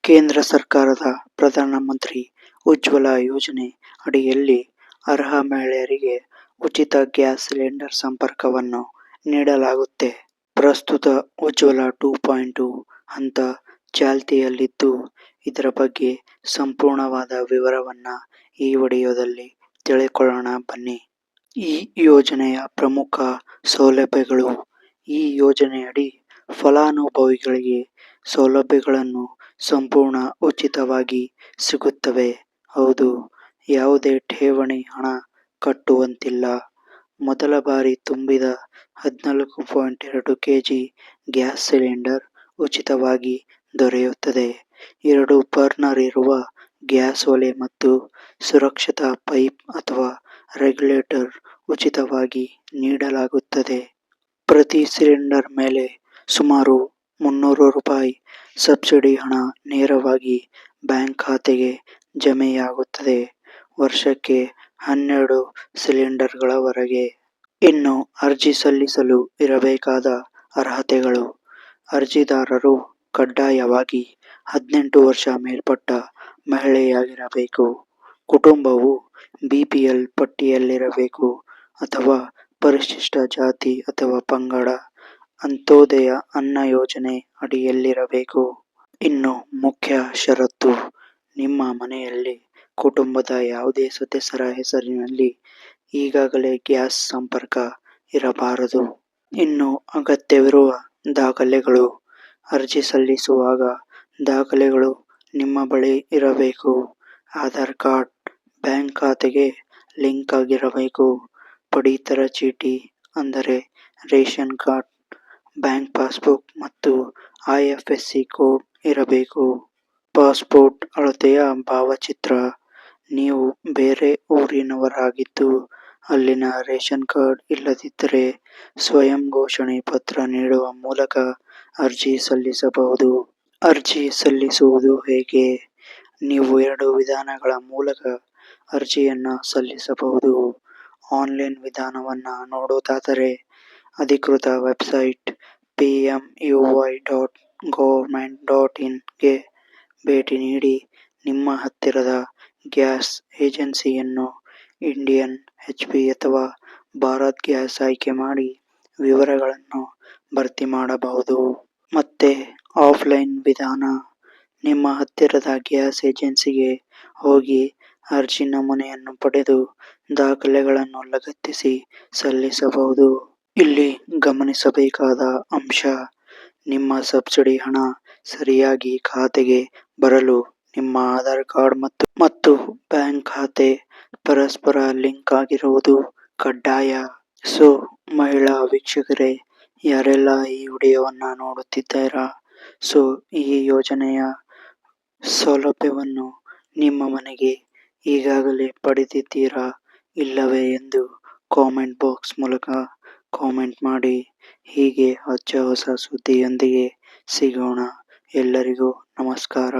ಕೇಂದ್ರ ಸರ್ಕಾರದ ಪ್ರಧಾನಮಂತ್ರಿ ಉಜ್ವಲ ಯೋಜನೆ ಅಡಿಯಲ್ಲಿ ಅರ್ಹ ಮಹಿಳೆಯರಿಗೆ ಉಚಿತ ಗ್ಯಾಸ್ ಸಿಲಿಂಡರ್ ಸಂಪರ್ಕವನ್ನು ನೀಡಲಾಗುತ್ತೆ. ಪ್ರಸ್ತುತ ಉಜ್ವಲ 2.0 ಹಂತ ಚಾಲ್ತಿಯಲ್ಲಿದ್ದು, ಇದರ ಬಗ್ಗೆ ಸಂಪೂರ್ಣವಾದ ವಿವರವನ್ನ ಈ ವಿಡಿಯೋದಲ್ಲಿ ತಿಳಿದುಕೊಳ್ಳೋಣ ಬನ್ನಿ. ಈ ಯೋಜನೆಯ ಪ್ರಮುಖ ಸೌಲಭ್ಯಗಳು. ಈ ಯೋಜನೆಯಡಿ ಫಲಾನುಭವಿಗಳಿಗೆ ಸೌಲಭ್ಯಗಳನ್ನು ಸಂಪೂರ್ಣ ಉಚಿತವಾಗಿ ಸಿಗುತ್ತವೆ. ಹೌದು, ಯಾವುದೇ ಠೇವಣಿ ಹಣ ಕಟ್ಟುವಂತಿಲ್ಲ. ಮೊದಲ ಬಾರಿ ತುಂಬಿದ 14.2 kg ಗ್ಯಾಸ್ ಸಿಲಿಂಡರ್ ಉಚಿತವಾಗಿ ದೊರೆಯುತ್ತದೆ. 2 ಬರ್ನರ್ ಇರುವ ಗ್ಯಾಸ್ ಒಲೆ ಮತ್ತು ಸುರಕ್ಷಿತ ಪೈಪ್ ಅಥವಾ ರೆಗ್ಯುಲೇಟರ್ ಉಚಿತವಾಗಿ ನೀಡಲಾಗುತ್ತದೆ. ಪ್ರತಿ ಸಿಲಿಂಡರ್ ಮೇಲೆ ಸುಮಾರು 300 ರೂಪಾಯಿ ಸಬ್ಸಿಡಿ ಹಣ ನೇರವಾಗಿ ಬ್ಯಾಂಕ್ ಖಾತೆಗೆ ಜಮೆಯಾಗುತ್ತದೆ. ವರ್ಷಕ್ಕೆ 12 ಸಿಲಿಂಡರ್ಗಳವರೆಗೆ. ಇನ್ನು ಅರ್ಜಿ ಸಲ್ಲಿಸಲು ಇರಬೇಕಾದ ಅರ್ಹತೆಗಳು. ಅರ್ಜಿದಾರರು ಕಡ್ಡಾಯವಾಗಿ 18 ವರ್ಷ ಮೇಲ್ಪಟ್ಟ ಮಹಿಳೆಯಾಗಿರಬೇಕು. ಕುಟುಂಬವು BPL ಪಟ್ಟಿಯಲ್ಲಿರಬೇಕು ಅಥವಾ ಪರಿಶಿಷ್ಟ ಜಾತಿ ಅಥವಾ ಪಂಗಡ, ಅಂತ್ಯೋದಯ ಅನ್ನ ಯೋಜನೆ ಅಡಿಯಲ್ಲಿರಬೇಕು. ಇನ್ನು ಮುಖ್ಯ ಷರತ್ತು, ನಿಮ್ಮ ಮನೆಯಲ್ಲಿ ಕುಟುಂಬದ ಯಾವುದೇ ಸದಸ್ಯರ ಹೆಸರಿನಲ್ಲಿ ಈಗಾಗಲೇ ಗ್ಯಾಸ್ ಸಂಪರ್ಕ ಇರಬಾರದು. ಇನ್ನು ಅಗತ್ಯವಿರುವ ದಾಖಲೆಗಳು. ಅರ್ಜಿ ಸಲ್ಲಿಸುವಾಗ ದಾಖಲೆಗಳು ನಿಮ್ಮ ಬಳಿ ಇರಬೇಕು. ಆಧಾರ್ ಕಾರ್ಡ್ ಬ್ಯಾಂಕ್ ಖಾತೆಗೆ ಲಿಂಕ್ ಆಗಿರಬೇಕು. ಪಡಿತರ ಚೀಟಿ ಅಂದರೆ ರೇಷನ್ ಕಾರ್ಡ್, ಬ್ಯಾಂಕ್ ಪಾಸ್ಬುಕ್ ಮತ್ತು IFSC ಕೋಡ್ ಇರಬೇಕು. ಪಾಸ್ಪೋರ್ಟ್ ಅಳತೆಯ ಭಾವಚಿತ್ರ. ನೀವು ಬೇರೆ ಊರಿನವರಾಗಿದ್ದು ಅಲ್ಲಿನ ರೇಷನ್ ಕಾರ್ಡ್ ಇಲ್ಲದಿದ್ದರೆ ಸ್ವಯಂ ಘೋಷಣೆ ಪತ್ರ ನೀಡುವ ಮೂಲಕ ಅರ್ಜಿ ಸಲ್ಲಿಸಬಹುದು. ಅರ್ಜಿ ಸಲ್ಲಿಸುವುದು ಹೇಗೆ? ನೀವು 2 ವಿಧಾನಗಳ ಮೂಲಕ ಅರ್ಜಿಯನ್ನು ಸಲ್ಲಿಸಬಹುದು. ಆನ್ಲೈನ್ ವಿಧಾನವನ್ನು ನೋಡೋದಾದರೆ ಅಧಿಕೃತ ವೆಬ್ಸೈಟ್ pmui.government.in ಗೆ ಭೇಟಿ ನೀಡಿ ನಿಮ್ಮ ಹತ್ತಿರದ ಗ್ಯಾಸ್ ಏಜೆನ್ಸಿಯನ್ನು ಇಂಡಿಯನ್, HP ಅಥವಾ ಭಾರತ್ ಗ್ಯಾಸ್ ಆಯ್ಕೆ ಮಾಡಿ ವಿವರಗಳನ್ನು ಭರ್ತಿ ಮಾಡಬಹುದು. ಮತ್ತೆ ಆಫ್ಲೈನ್ ವಿಧಾನ. ನಿಮ್ಮ ಹತ್ತಿರದ ಗ್ಯಾಸ್ ಏಜೆನ್ಸಿಗೆ ಹೋಗಿ ಅರ್ಜಿ ನಮೂನೆಯನ್ನು ಪಡೆದು ದಾಖಲೆಗಳನ್ನು ಲಗತ್ತಿಸಿ ಸಲ್ಲಿಸಬಹುದು. ಇಲ್ಲಿ ಗಮನಿಸಬೇಕಾದ ಅಂಶ, ನಿಮ್ಮ ಸಬ್ಸಿಡಿ ಹಣ ಸರಿಯಾಗಿ ಖಾತೆಗೆ ಬರಲು ನಿಮ್ಮ ಆಧಾರ್ ಕಾರ್ಡ್ ಮತ್ತು ಬ್ಯಾಂಕ್ ಖಾತೆ ಪರಸ್ಪರ ಲಿಂಕ್ ಆಗಿರುವುದು ಕಡ್ಡಾಯ. ಸೊ ಮಹಿಳಾ ವೀಕ್ಷಕರೇ, ಯಾರೆಲ್ಲ ಈ ವಿಡಿಯೋವನ್ನು ನೋಡುತ್ತಿದ್ದೀರಾ, ಸೊ ಈ ಯೋಜನೆಯ ಸೌಲಭ್ಯವನ್ನು ನಿಮ್ಮ ಮನೆಗೆ ಈಗಾಗಲೇ ಪಡೆದಿದ್ದೀರಾ ಇಲ್ಲವೇ ಎಂದು ಕಾಮೆಂಟ್ ಬಾಕ್ಸ್ ಮೂಲಕ ಕಾಮೆಂಟ್ ಮಾಡಿ. ಹೀಗೆ ಹೊಸ ಸುದ್ದಿಯೊಂದಿಗೆ ಸಿಗೋಣ. ಎಲ್ಲರಿಗೂ ನಮಸ್ಕಾರ.